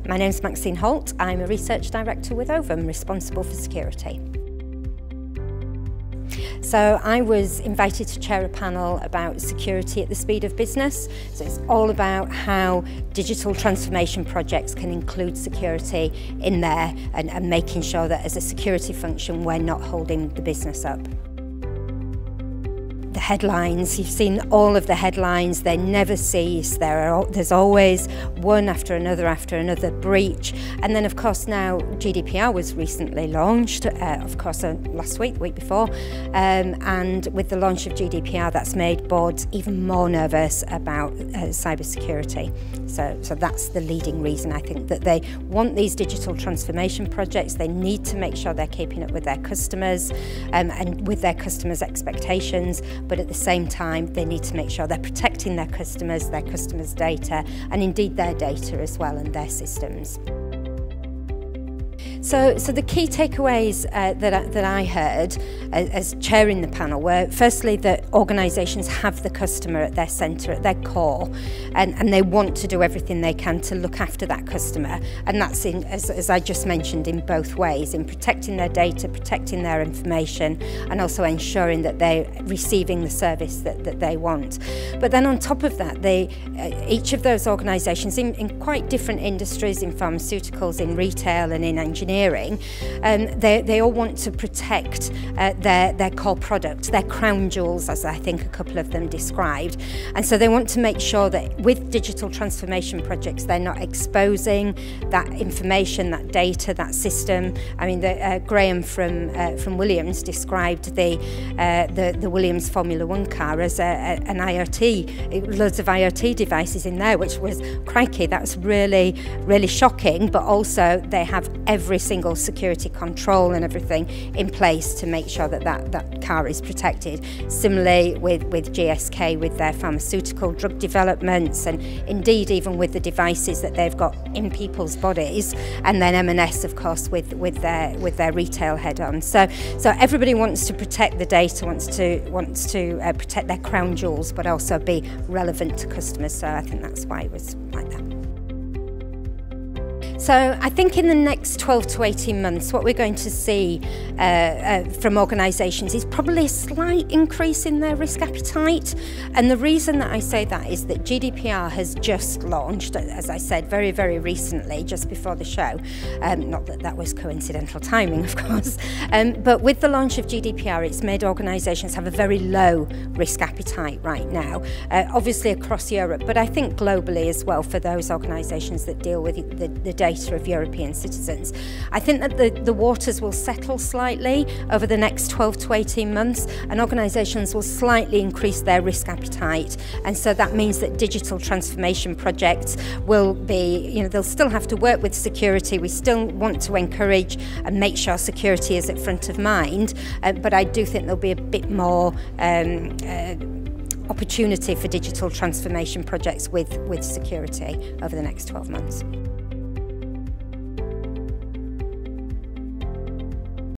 My name's Maxine Holt. I'm a Research Director with Ovum, responsible for security. So I was invited to chair a panel about security at the speed of business. So it's all about how digital transformation projects can include security in there and making sure that as a security function we're not holding the business up. The headlines, you've seen all of the headlines, they never cease. There's always one after another breach. And then of course now GDPR was recently launched, of course last week, the week before, and with the launch of GDPR that's made boards even more nervous about cyber security. So that's the leading reason I think that they want these digital transformation projects. They need to make sure they're keeping up with their customers and with their customers' expectations. But at the same time, they need to make sure they're protecting their customers' data, and indeed their data as well and their systems. So the key takeaways that I heard as chairing the panel were firstly that organisations have the customer at their centre, at their core, and they want to do everything they can to look after that customer, and that's in, as I just mentioned, in both ways, in protecting their data, protecting their information, and also ensuring that they're receiving the service that they want. But then on top of that, each of those organisations in quite different industries, in pharmaceuticals, in retail and in engineering, they all want to protect their core product, their crown jewels, as I think a couple of them described. And so they want to make sure that with digital transformation projects, they're not exposing that information, that data, that system. I mean, Graham from Williams described the Williams Formula One car as an IoT, loads of IoT devices in there, which was, crikey, that's really, really shocking. But also they have every single security control and everything in place to make sure that car is protected. Similarly with GSK, with their pharmaceutical drug developments, and indeed even with the devices that they've got in people's bodies, and then M&S of course with their retail head-on. So everybody wants to protect the data, wants to protect their crown jewels, but also be relevant to customers. So I think that's why it was like that. So I think in the next 12 to 18 months, what we're going to see from organisations is probably a slight increase in their risk appetite. And the reason that I say that is that GDPR has just launched, as I said, very, very recently, just before the show. Not that that was coincidental timing, of course. But with the launch of GDPR, it's made organisations have a very low risk appetite right now, obviously across Europe, but I think globally as well for those organisations that deal with the data of European citizens. I think that the waters will settle slightly over the next 12 to 18 months, and organisations will slightly increase their risk appetite, and so that means that digital transformation projects will be, they'll still have to work with security. We still want to encourage and make sure security is at front of mind, but I do think there'll be a bit more opportunity for digital transformation projects with security over the next 12 months.